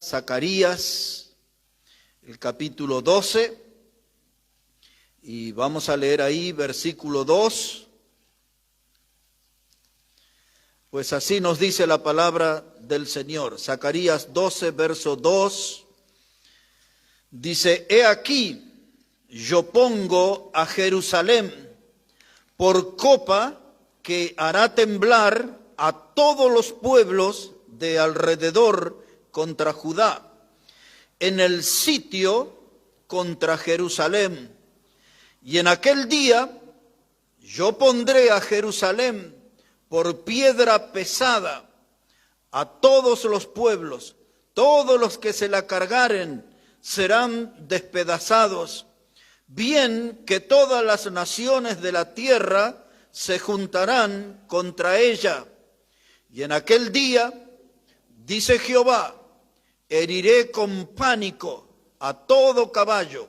Zacarías, el capítulo 12, y vamos a leer ahí versículo 2. Pues así nos dice la palabra del Señor. Zacarías 12, verso 2, dice: He aquí, yo pongo a Jerusalén por copa que hará temblar a todos los pueblos de alrededor contra Judá, en el sitio contra Jerusalén. Y en aquel día yo pondré a Jerusalén por piedra pesada a todos los pueblos, todos los que se la cargaren serán despedazados, bien que todas las naciones de la tierra se juntarán contra ella. Y en aquel día, dice Jehová, heriré con pánico a todo caballo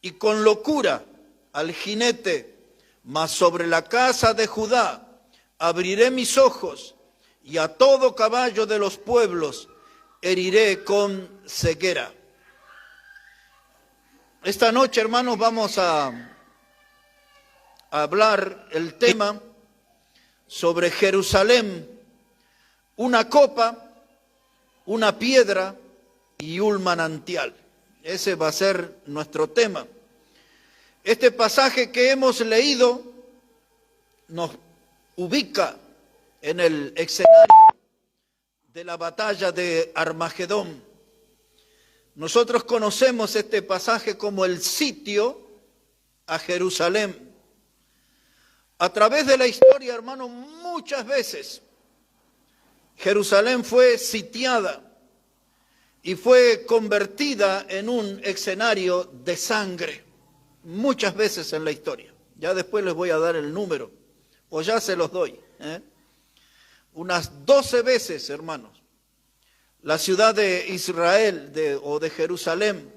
y con locura al jinete, mas sobre la casa de Judá abriré mis ojos, y a todo caballo de los pueblos heriré con ceguera. Esta noche, hermanos, vamos a hablar el tema sobre Jerusalén, una copa, una piedra y un manantial. Ese va a ser nuestro tema. Este pasaje que hemos leído nos ubica en el escenario de la batalla de Armagedón. Nosotros conocemos este pasaje como el sitio a Jerusalén. A través de la historia, hermano, muchas veces Jerusalén fue sitiada y fue convertida en un escenario de sangre. Muchas veces en la historia. Ya después les voy a dar el número, o ya se los doy. Unas 12 veces, hermanos, la ciudad de Israel o de Jerusalén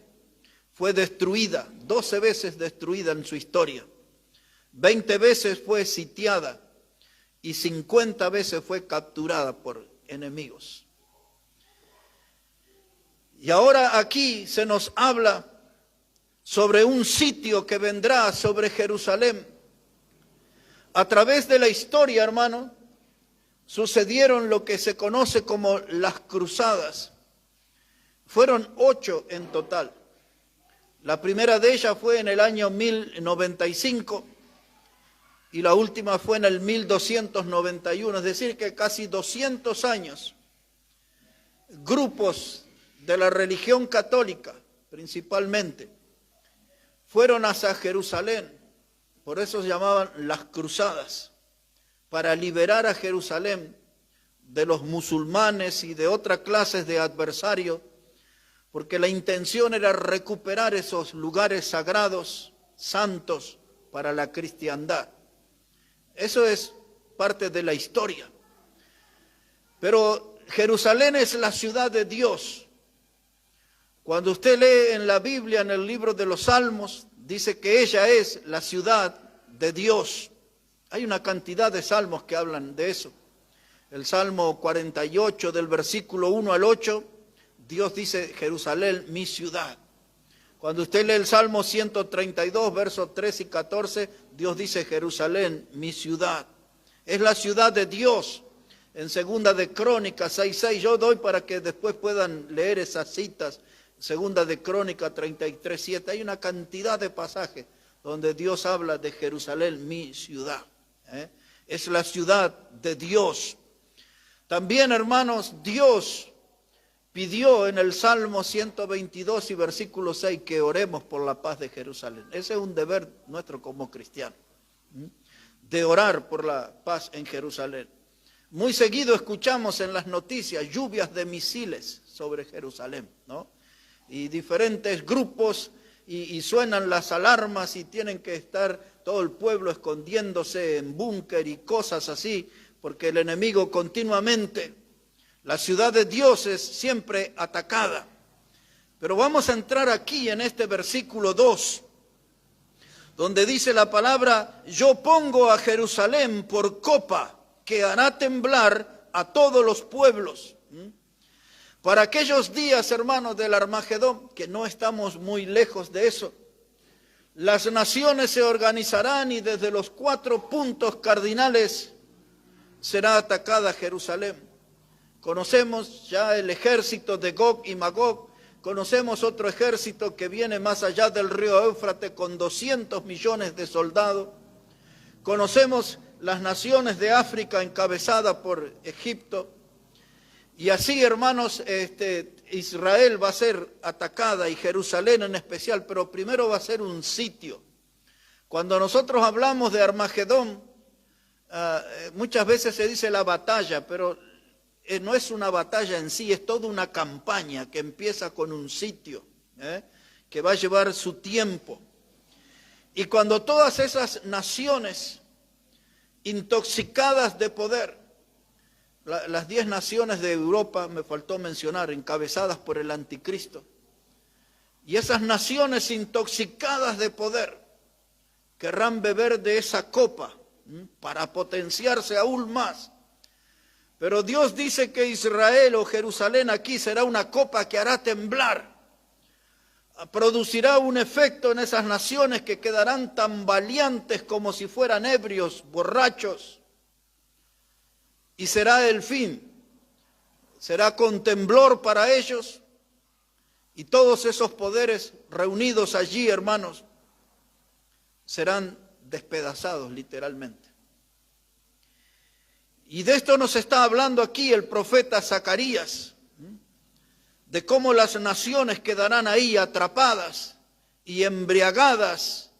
fue destruida, 12 veces destruida en su historia. 20 veces fue sitiada y 50 veces fue capturada por enemigos. Y ahora aquí se nos habla sobre un sitio que vendrá sobre Jerusalén. A través de la historia, hermano, sucedieron lo que se conoce como las cruzadas. Fueron 8 en total. La primera de ellas fue en el año 1095 y la última fue en el 1291, es decir, que casi 200 años. Grupos de la religión católica, principalmente, fueron hacia Jerusalén. Por eso se llamaban las cruzadas, para liberar a Jerusalén de los musulmanes y de otras clases de adversarios, porque la intención era recuperar esos lugares sagrados, santos, para la cristiandad. Eso es parte de la historia. Pero Jerusalén es la ciudad de Dios. Cuando usted lee en la Biblia, en el libro de los Salmos, dice que ella es la ciudad de Dios. Hay una cantidad de salmos que hablan de eso. El Salmo 48, del versículo 1 al 8, Dios dice: Jerusalén, mi ciudad. Cuando usted lee el Salmo 132, versos 3 y 14, Dios dice: Jerusalén, mi ciudad. Es la ciudad de Dios. En Segunda de Crónicas 6:6, yo doy para que después puedan leer esas citas. Segunda de Crónicas 33:7, hay una cantidad de pasajes donde Dios habla de Jerusalén, mi ciudad. Es la ciudad de Dios. También, hermanos, Dios pidió en el Salmo 122 y versículo 6 que oremos por la paz de Jerusalén. Ese es un deber nuestro como cristianos, de orar por la paz en Jerusalén. Muy seguido escuchamos en las noticias lluvias de misiles sobre Jerusalén, ¿no? Y diferentes grupos y suenan las alarmas y tienen que estar todo el pueblo escondiéndose en búnker y cosas así, porque el enemigo continuamente, la ciudad de Dios es siempre atacada. Pero vamos a entrar aquí en este versículo 2, donde dice la palabra: yo pongo a Jerusalén por copa que hará temblar a todos los pueblos. Para aquellos días, hermanos, del Armagedón, que no estamos muy lejos de eso, las naciones se organizarán y desde los 4 puntos cardinales será atacada Jerusalén. Conocemos ya el ejército de Gog y Magog, conocemos otro ejército que viene más allá del río Éufrates con 200 millones de soldados. Conocemos las naciones de África encabezadas por Egipto. Y así, hermanos, Israel va a ser atacada y Jerusalén en especial, pero primero va a ser un sitio. Cuando nosotros hablamos de Armagedón, muchas veces se dice la batalla, pero no es una batalla en sí, es toda una campaña que empieza con un sitio, que va a llevar su tiempo. Y cuando todas esas naciones intoxicadas de poder, las 10 naciones de Europa, me faltó mencionar, encabezadas por el anticristo, y esas naciones intoxicadas de poder querrán beber de esa copa para potenciarse aún más. Pero Dios dice que Israel o Jerusalén aquí será una copa que hará temblar, producirá un efecto en esas naciones que quedarán tambaleantes como si fueran ebrios, borrachos, y será el fin, será con temblor para ellos, y todos esos poderes reunidos allí, hermanos, serán despedazados literalmente. Y de esto nos está hablando aquí el profeta Zacarías, de cómo las naciones quedarán ahí atrapadas y embriagadas,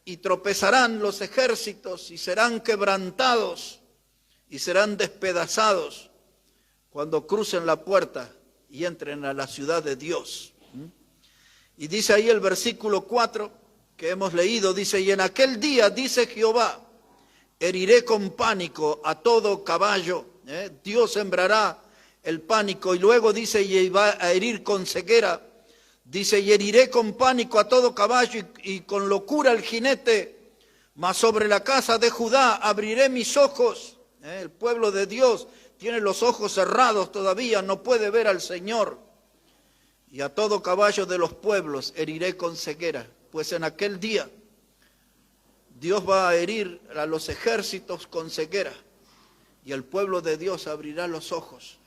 y tropezarán los ejércitos y serán quebrantados y serán despedazados cuando crucen la puerta y entren a la ciudad de Dios. Y dice ahí el versículo 4 que hemos leído, dice, y en aquel día, dice Jehová, heriré con pánico a todo caballo. Dios sembrará el pánico, y luego dice, y va a herir con ceguera. Dice, y heriré con pánico a todo caballo y con locura al jinete, mas sobre la casa de Judá abriré mis ojos. El pueblo de Dios tiene los ojos cerrados todavía, no puede ver al Señor. Y a todo caballo de los pueblos heriré con ceguera, pues en aquel día Dios va a herir a los ejércitos con ceguera y el pueblo de Dios abrirá los ojos,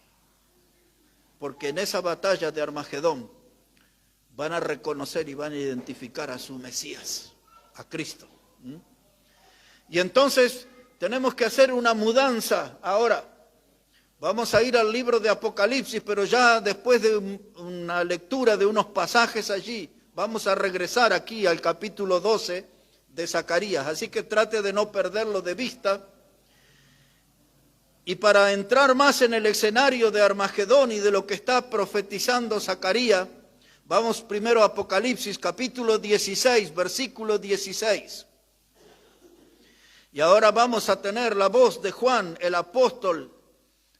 porque en esa batalla de Armagedón van a reconocer y van a identificar a su Mesías, a Cristo. Y entonces tenemos que hacer una mudanza ahora. Vamos a ir al libro de Apocalipsis, pero ya después de una lectura de unos pasajes allí, vamos a regresar aquí al capítulo 12 de Zacarías, así que trate de no perderlo de vista. Y para entrar más en el escenario de Armagedón y de lo que está profetizando Zacarías, vamos primero a Apocalipsis capítulo 16, versículo 16. Y ahora vamos a tener la voz de Juan, el apóstol,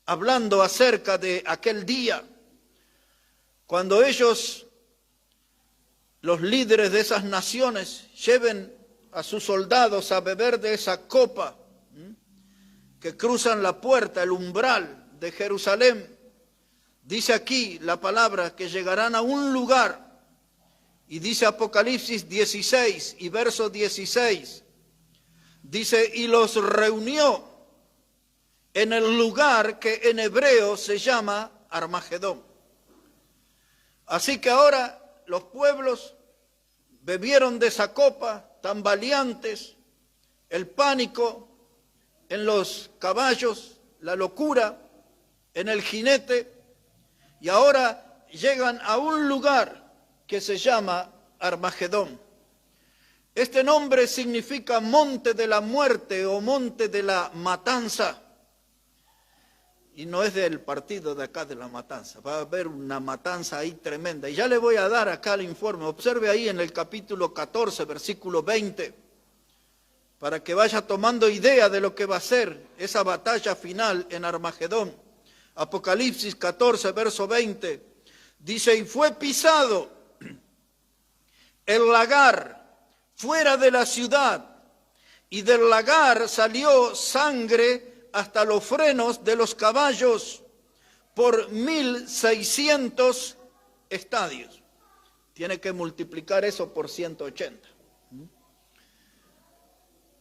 hablando acerca de aquel día, cuando ellos, los líderes de esas naciones, lleven a sus soldados a beber de esa copa, que cruzan la puerta, el umbral de Jerusalén. Dice aquí la palabra que llegarán a un lugar, y dice Apocalipsis 16 y verso 16, dice, y los reunió en el lugar que en hebreo se llama Armagedón. Así que ahora los pueblos bebieron de esa copa, tambaleantes, el pánico en los caballos, la locura en el jinete, y ahora llegan a un lugar que se llama Armagedón. Este nombre significa monte de la muerte o monte de la matanza, y no es del partido de acá de la matanza, va a haber una matanza ahí tremenda, y ya le voy a dar acá el informe. Observe ahí en el capítulo 14, versículo 20, para que vaya tomando idea de lo que va a ser esa batalla final en Armagedón. Apocalipsis 14, verso 20, dice, y fue pisado el lagar fuera de la ciudad, y del lagar salió sangre hasta los frenos de los caballos, por 1.600 estadios. Tiene que multiplicar eso por 180.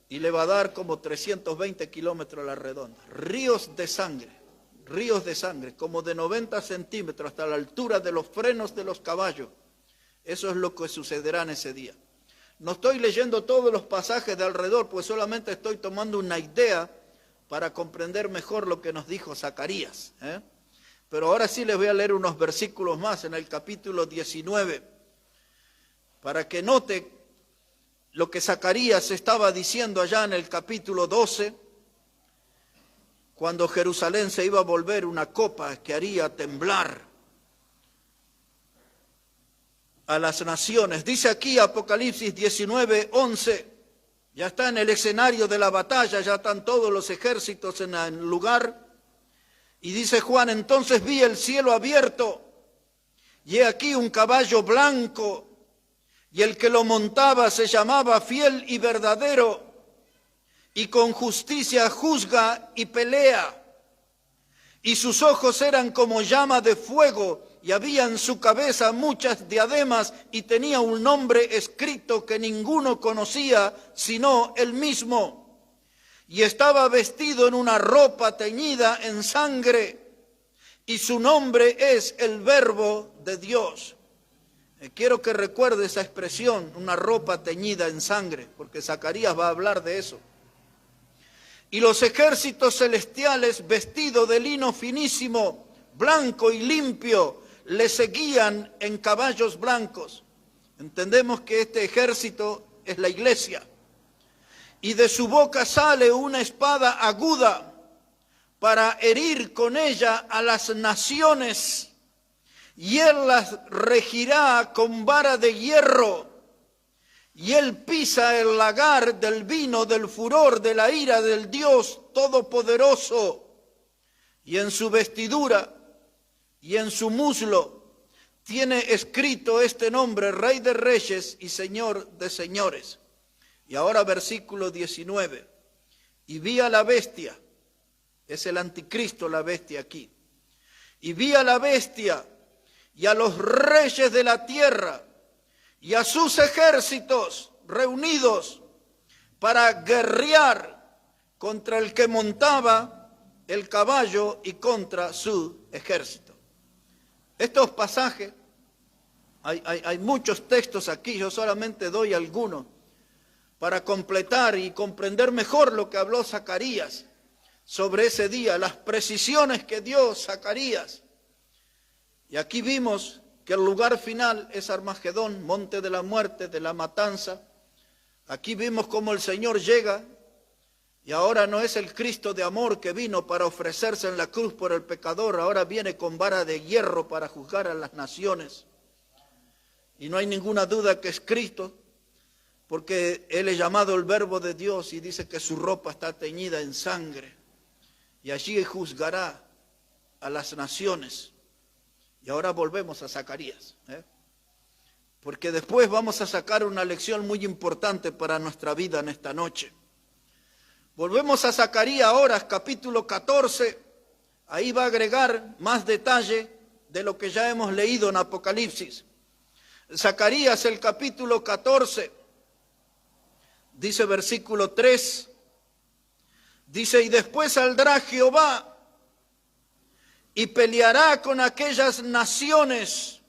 Y le va a dar como 320 kilómetros a la redonda. Ríos de sangre, como de 90 centímetros hasta la altura de los frenos de los caballos. Eso es lo que sucederá en ese día. No estoy leyendo todos los pasajes de alrededor, pues solamente estoy tomando una idea para comprender mejor lo que nos dijo Zacarías. Pero ahora sí les voy a leer unos versículos más en el capítulo 19, para que note lo que Zacarías estaba diciendo allá en el capítulo 12, cuando Jerusalén se iba a volver una copa que haría temblar a las naciones. Dice aquí Apocalipsis 19:11, ya está en el escenario de la batalla, ya están todos los ejércitos en el lugar, y dice Juan: entonces vi el cielo abierto, y he aquí un caballo blanco, y el que lo montaba se llamaba Fiel y Verdadero, y con justicia juzga y pelea. Y sus ojos eran como llama de fuego, y había en su cabeza muchas diademas, y tenía un nombre escrito que ninguno conocía, sino él mismo. Y estaba vestido en una ropa teñida en sangre, y su nombre es el Verbo de Dios. Quiero que recuerde esa expresión, una ropa teñida en sangre, porque Zacarías va a hablar de eso. Y los ejércitos celestiales, vestidos de lino finísimo, blanco y limpio, le seguían en caballos blancos. Entendemos que este ejército es la iglesia. Y de su boca sale una espada aguda para herir con ella a las naciones. Y él las regirá con vara de hierro, y él pisa el lagar del vino del furor de la ira del Dios Todopoderoso. Y en su vestidura y en su muslo tiene escrito este nombre: Rey de Reyes y Señor de Señores. Y ahora versículo 19. Y vi a la bestia, es el anticristo la bestia aquí. Y vi a la bestia y a los reyes de la tierra y a sus ejércitos reunidos para guerrear contra el que montaba el caballo y contra su ejército. Estos pasajes, hay muchos textos aquí, yo solamente doy algunos para completar y comprender mejor lo que habló Zacarías sobre ese día, las precisiones que dio Zacarías. Y aquí vimos que el lugar final es Armagedón, monte de la muerte, de la matanza. Aquí vimos cómo el Señor llega y ahora no es el Cristo de amor que vino para ofrecerse en la cruz por el pecador, ahora viene con vara de hierro para juzgar a las naciones. Y no hay ninguna duda que es Cristo, porque Él es llamado el Verbo de Dios y dice que su ropa está teñida en sangre. Y allí juzgará a las naciones. Y ahora volvemos a Zacarías, porque después vamos a sacar una lección muy importante para nuestra vida en esta noche. Volvemos a Zacarías ahora, capítulo 14, ahí va a agregar más detalle de lo que ya hemos leído en Apocalipsis. Zacarías, el capítulo 14, dice versículo 3, dice: y después saldrá Jehová y peleará con aquellas naciones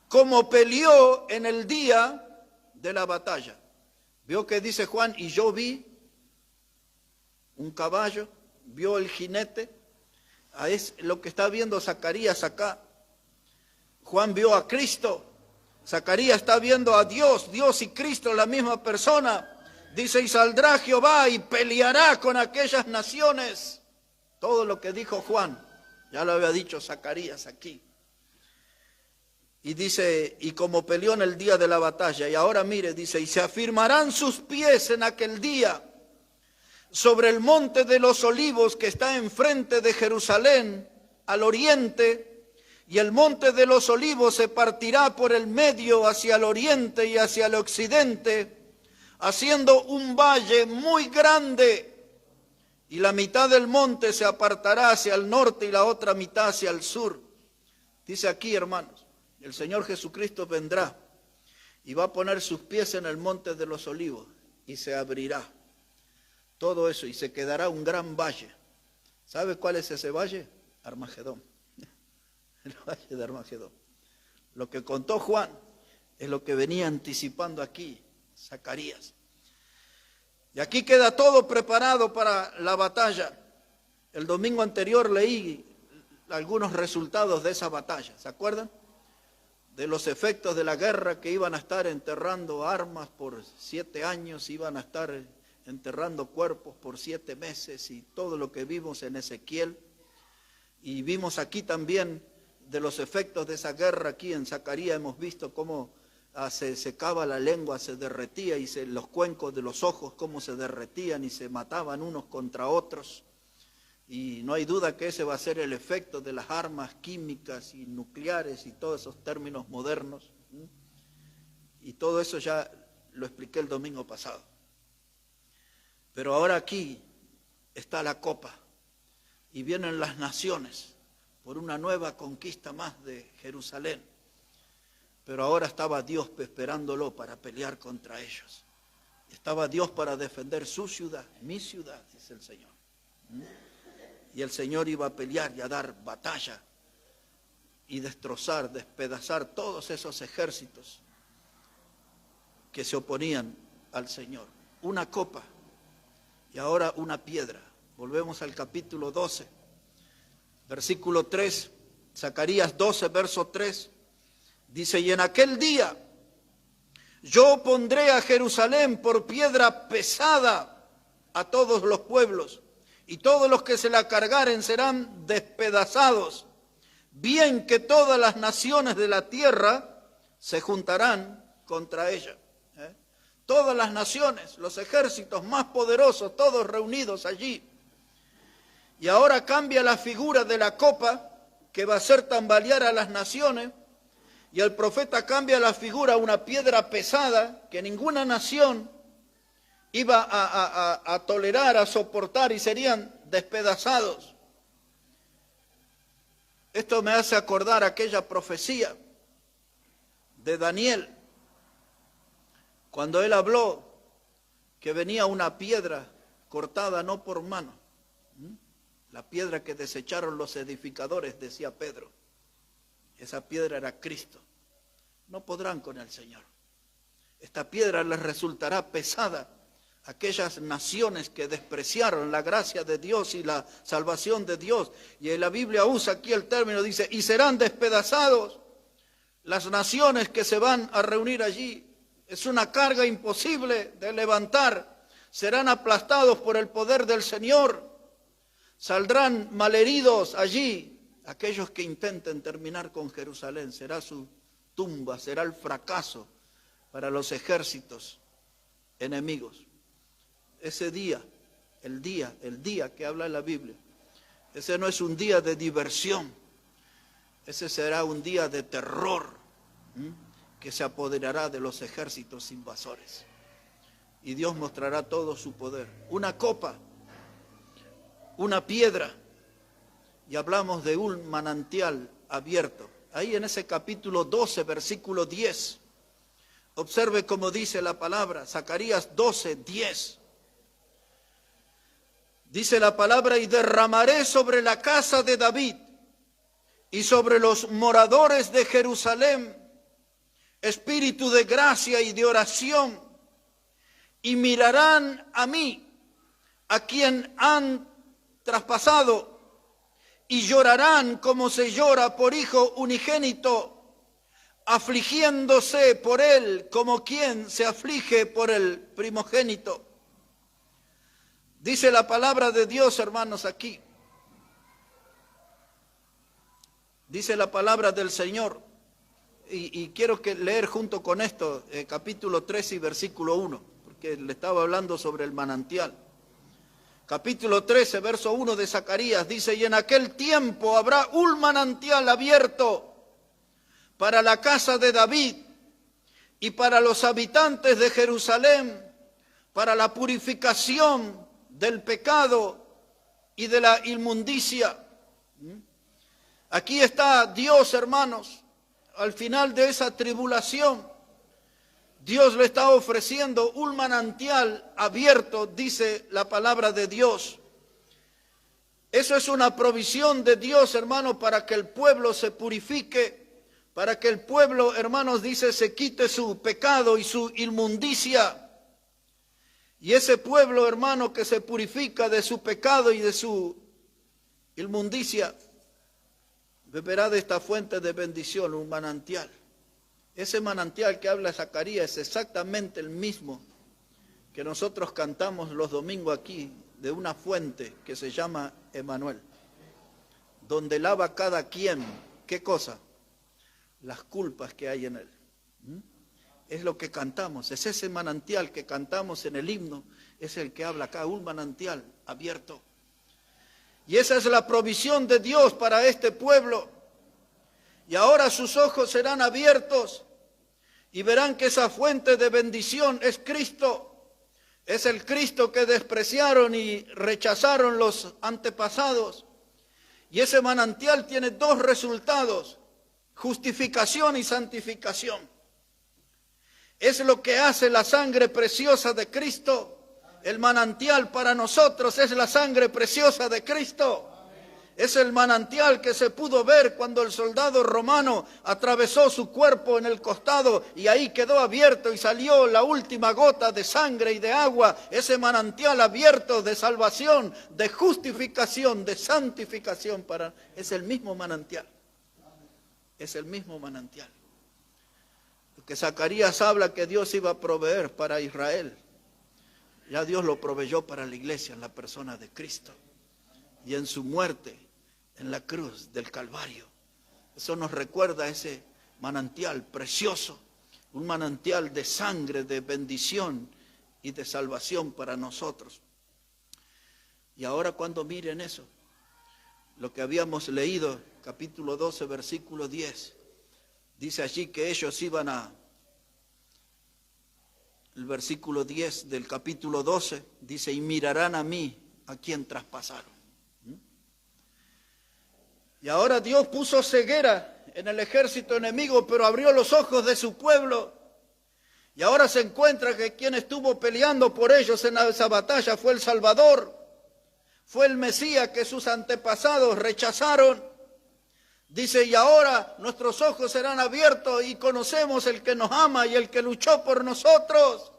como peleó en el día de la batalla. ¿Vio que dice Juan? Y yo vi un caballo, vio el jinete. Es lo que está viendo Zacarías acá. Juan vio a Cristo. Zacarías está viendo a Dios, Dios y Cristo, la misma persona. Dice: y saldrá Jehová y peleará con aquellas naciones. Todo lo que dijo Juan, ya lo había dicho Zacarías aquí. Y dice: y como peleó en el día de la batalla. Y ahora mire, dice: y se afirmarán sus pies en aquel día sobre el monte de los olivos que está enfrente de Jerusalén, al oriente, y el monte de los olivos se partirá por el medio hacia el oriente y hacia el occidente, haciendo un valle muy grande, y la mitad del monte se apartará hacia el norte y la otra mitad hacia el sur. Dice aquí, hermanos, el Señor Jesucristo vendrá y va a poner sus pies en el monte de los olivos y se abrirá todo eso y se quedará un gran valle. ¿Sabe cuál es ese valle? Armagedón. El valle de Armagedón. Lo que contó Juan es lo que venía anticipando aquí Zacarías. Y aquí queda todo preparado para la batalla. El domingo anterior leí algunos resultados de esa batalla, ¿se acuerdan? De los efectos de la guerra, que iban a estar enterrando armas por 7 años, iban a estar enterrando cuerpos por 7 meses y todo lo que vimos en Ezequiel. Y vimos aquí también de los efectos de esa guerra. Aquí en Zacarías hemos visto cómo se secaba la lengua, se derretía y los cuencos de los ojos cómo se derretían y se mataban unos contra otros. Y no hay duda que ese va a ser el efecto de las armas químicas y nucleares y todos esos términos modernos. Y todo eso ya lo expliqué el domingo pasado. Pero ahora aquí está la copa y vienen las naciones por una nueva conquista más de Jerusalén. Pero ahora estaba Dios esperándolo para pelear contra ellos. Estaba Dios para defender su ciudad, mi ciudad, dice el Señor. Y el Señor iba a pelear y a dar batalla y destrozar, despedazar todos esos ejércitos que se oponían al Señor. Una copa y ahora una piedra. Volvemos al capítulo 12, versículo 3, Zacarías 12, verso 3. Dice, y en aquel día yo pondré a Jerusalén por piedra pesada a todos los pueblos, y todos los que se la cargaren serán despedazados, bien que todas las naciones de la tierra se juntarán contra ella. Todas las naciones, los ejércitos más poderosos, todos reunidos allí. Y ahora cambia la figura de la copa, que va a hacer tambalear a las naciones, y el profeta cambia la figura a una piedra pesada que ninguna nación iba a tolerar, a soportar, y serían despedazados. Esto me hace acordar aquella profecía de Daniel, cuando él habló que venía una piedra cortada no por mano, la piedra que desecharon los edificadores, decía Pedro. Esa piedra era Cristo. No podrán con el Señor. Esta piedra les resultará pesada a aquellas naciones que despreciaron la gracia de Dios y la salvación de Dios. Y en la Biblia usa aquí el término, dice, y serán despedazados las naciones que se van a reunir allí. Es una carga imposible de levantar. Serán aplastados por el poder del Señor. Saldrán malheridos allí aquellos que intenten terminar con Jerusalén. Será su tumba, será el fracaso para los ejércitos enemigos. Ese día, el día que habla la Biblia, ese no es un día de diversión, ese será un día de terror, que se apoderará de los ejércitos invasores. Y Dios mostrará todo su poder. Una copa, una piedra, y hablamos de un manantial abierto. Ahí en ese capítulo 12, versículo 10, observe cómo dice la palabra, Zacarías 12, 10. Dice la palabra, y derramaré sobre la casa de David y sobre los moradores de Jerusalén espíritu de gracia y de oración, y mirarán a mí, a quien han traspasado, y llorarán como se llora por hijo unigénito, afligiéndose por él como quien se aflige por el primogénito. Dice la palabra de Dios, hermanos, aquí. Dice la palabra del Señor, y quiero leer junto con esto, capítulo 13 y versículo 1, porque le estaba hablando sobre el manantial. Capítulo 13, verso 1 de Zacarías, dice, y en aquel tiempo habrá un manantial abierto para la casa de David y para los habitantes de Jerusalén, para la purificación del pecado y de la inmundicia. Aquí está Dios, hermanos, al final de esa tribulación. Dios le está ofreciendo un manantial abierto, dice la palabra de Dios. Eso es una provisión de Dios, hermanos, para que el pueblo se purifique, para que el pueblo, hermanos, dice, se quite su pecado y su inmundicia. Y ese pueblo, hermano, que se purifica de su pecado y de su inmundicia, beberá de esta fuente de bendición, un manantial. Ese manantial que habla Zacarías es exactamente el mismo que nosotros cantamos los domingos aquí, de una fuente que se llama Emanuel, donde lava cada quien, ¿qué cosa? Las culpas que hay en él. Es lo que cantamos, es ese manantial que cantamos en el himno, es el que habla acá, un manantial abierto. Y esa es la provisión de Dios para este pueblo. Y ahora sus ojos serán abiertos y verán que esa fuente de bendición es Cristo. Es el Cristo que despreciaron y rechazaron los antepasados. Y ese manantial tiene dos resultados: justificación y santificación. Es lo que hace la sangre preciosa de Cristo. El manantial para nosotros es la sangre preciosa de Cristo. Es el manantial que se pudo ver cuando el soldado romano atravesó su cuerpo en el costado y ahí quedó abierto y salió la última gota de sangre y de agua. Ese manantial abierto de salvación, de justificación, de santificación, es el mismo manantial. Es el mismo manantial. Porque Zacarías habla que Dios iba a proveer para Israel. Ya Dios lo proveyó para la iglesia en la persona de Cristo y en su muerte en la cruz del Calvario. Eso nos recuerda ese manantial precioso, un manantial de sangre, de bendición y de salvación para nosotros. Y ahora cuando miren eso, lo que habíamos leído, capítulo 12, versículo 10, dice allí que ellos iban el versículo 10 del capítulo 12, dice, y mirarán a mí, a quien traspasaron. Y ahora Dios puso ceguera en el ejército enemigo, pero abrió los ojos de su pueblo. Y ahora se encuentra que quien estuvo peleando por ellos en esa batalla fue el Salvador, fue el Mesías que sus antepasados rechazaron. Dice, y ahora nuestros ojos serán abiertos y conocemos el que nos ama y el que luchó por nosotros.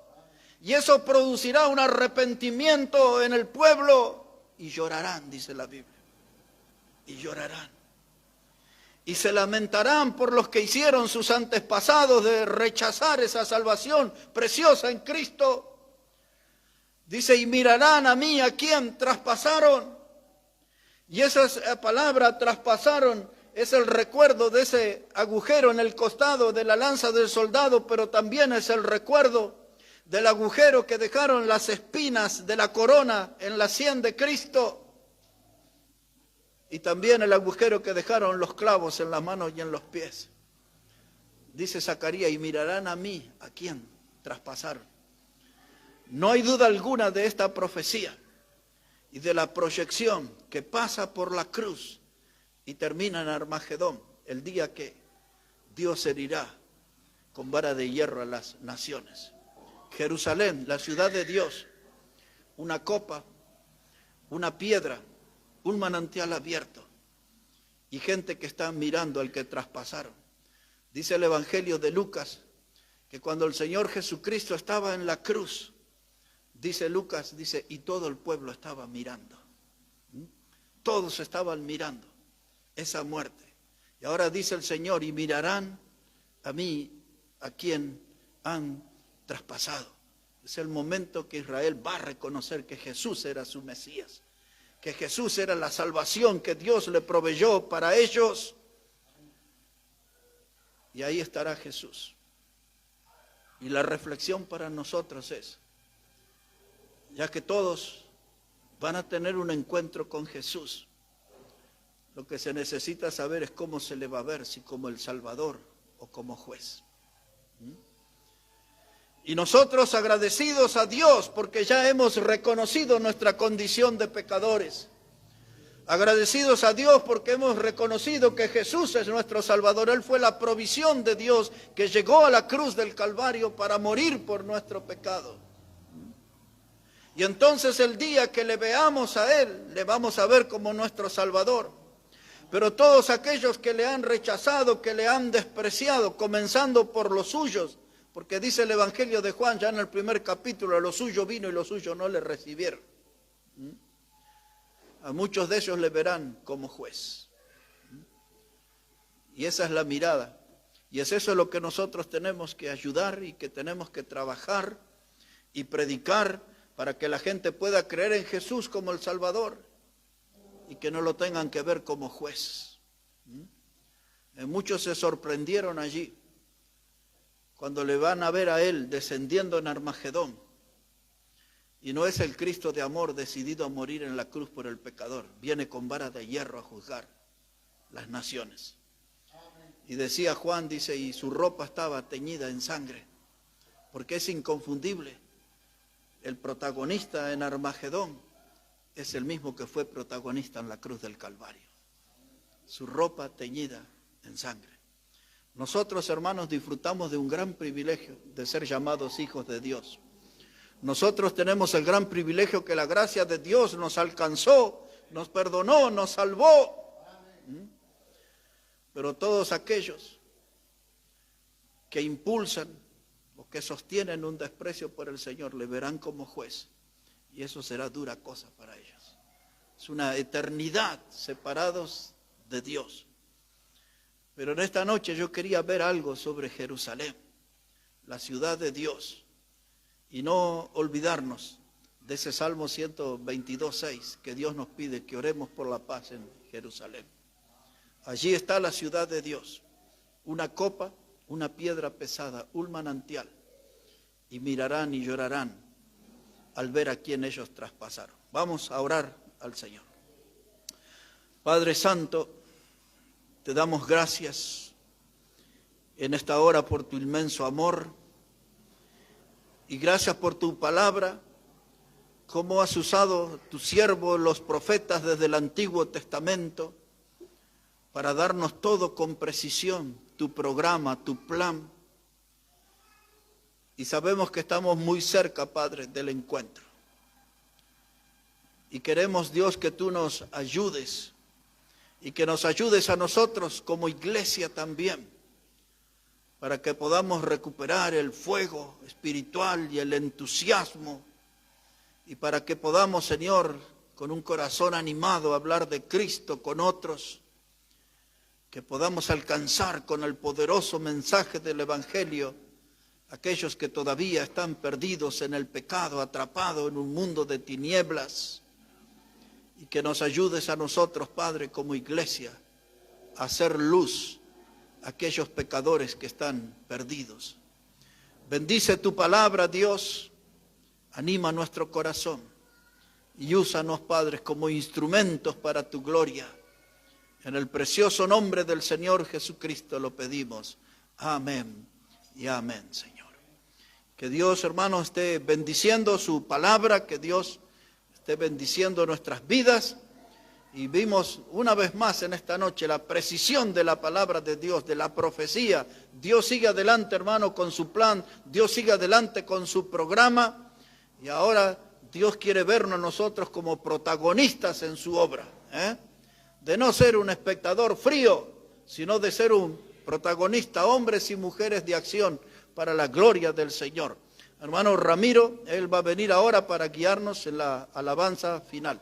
Y eso producirá un arrepentimiento en el pueblo y llorarán, dice la Biblia. Y llorarán. Y se lamentarán por los que hicieron sus antepasados de rechazar esa salvación preciosa en Cristo. Dice, y mirarán a mí, a quien traspasaron. Y esa palabra traspasaron es el recuerdo de ese agujero en el costado de la lanza del soldado, pero también es el recuerdo del agujero que dejaron las espinas de la corona en la sien de Cristo. Y también el agujero que dejaron los clavos en las manos y en los pies. Dice Zacarías, y mirarán a mí, a quien traspasaron. No hay duda alguna de esta profecía y de la proyección que pasa por la cruz y termina en Armagedón, el día que Dios herirá con vara de hierro a las naciones. Jerusalén, la ciudad de Dios, una copa, una piedra, un manantial abierto y gente que está mirando al que traspasaron. Dice el Evangelio de Lucas que cuando el Señor Jesucristo estaba en la cruz, dice Lucas, dice, y todo el pueblo estaba mirando. Todos estaban mirando esa muerte. Y ahora dice el Señor, y mirarán a mí, a quien han traspasado. Es el momento que Israel va a reconocer que Jesús era su Mesías, que Jesús era la salvación que Dios le proveyó para ellos. Y ahí estará Jesús. Y la reflexión para nosotros es, ya que todos van a tener un encuentro con Jesús, lo que se necesita saber es cómo se le va a ver, si como el Salvador o como juez. Y nosotros agradecidos a Dios porque ya hemos reconocido nuestra condición de pecadores, Agradecidos a Dios porque hemos reconocido que Jesús es nuestro Salvador. Él fue la provisión de Dios que llegó a la cruz del Calvario para morir por nuestro pecado. Y entonces el día que le veamos a Él, le vamos a ver como nuestro Salvador. Pero todos aquellos que le han rechazado, que le han despreciado, comenzando por los suyos, porque dice el Evangelio de Juan ya en el primer capítulo, lo suyo vino y los suyos no le recibieron. A muchos de ellos le verán como juez. Y esa es la mirada. Y es eso lo que nosotros tenemos que ayudar y que tenemos que trabajar y predicar para que la gente pueda creer en Jesús como el Salvador y que no lo tengan que ver como juez. Muchos se sorprendieron allí cuando le van a ver a Él descendiendo en Armagedón. Y no es el Cristo de amor decidido a morir en la cruz por el pecador. Viene con vara de hierro a juzgar las naciones. Y decía Juan, dice, y su ropa estaba teñida en sangre, porque es inconfundible. El protagonista en Armagedón es el mismo que fue protagonista en la cruz del Calvario. Su ropa teñida en sangre. Nosotros, hermanos, disfrutamos de un gran privilegio de ser llamados hijos de Dios. Nosotros tenemos el gran privilegio que la gracia de Dios nos alcanzó, nos perdonó, nos salvó. Pero todos aquellos que impulsan o que sostienen un desprecio por el Señor le verán como juez. Y eso será dura cosa para ellos. Es una eternidad separados de Dios. Pero en esta noche yo quería ver algo sobre Jerusalén, la ciudad de Dios. Y no olvidarnos de ese Salmo 122:6, que Dios nos pide que oremos por la paz en Jerusalén. Allí está la ciudad de Dios, una copa, una piedra pesada, un manantial. Y mirarán y llorarán al ver a quien ellos traspasaron. Vamos a orar al Señor. Padre Santo, te damos gracias en esta hora por tu inmenso amor. Y gracias por tu palabra, cómo has usado tu siervo, los profetas desde el Antiguo Testamento, para darnos todo con precisión, tu programa, tu plan. Y sabemos que estamos muy cerca, Padre, del encuentro. Y queremos, Dios, que tú nos ayudes y que nos ayudes a nosotros como iglesia también, para que podamos recuperar el fuego espiritual y el entusiasmo, y para que podamos, Señor, con un corazón animado, hablar de Cristo con otros, que podamos alcanzar con el poderoso mensaje del Evangelio aquellos que todavía están perdidos en el pecado, atrapados en un mundo de tinieblas, y que nos ayudes a nosotros, Padre, como iglesia, a hacer luz aquellos pecadores que están perdidos. Bendice tu palabra, Dios, anima nuestro corazón y úsanos, Padre, como instrumentos para tu gloria. En el precioso nombre del Señor Jesucristo lo pedimos. Amén y amén, Señor. Que Dios, hermanos, esté bendiciendo su palabra, que Dios esté bendiciendo nuestras vidas. Y vimos una vez más en esta noche la precisión de la palabra de Dios, de la profecía. Dios sigue adelante, hermano, con su plan. Dios sigue adelante con su programa. Y ahora Dios quiere vernos nosotros como protagonistas en su obra. De no ser un espectador frío, sino de ser un protagonista, hombres y mujeres de acción para la gloria del Señor. Hermano Ramiro, él va a venir ahora para guiarnos en la alabanza final.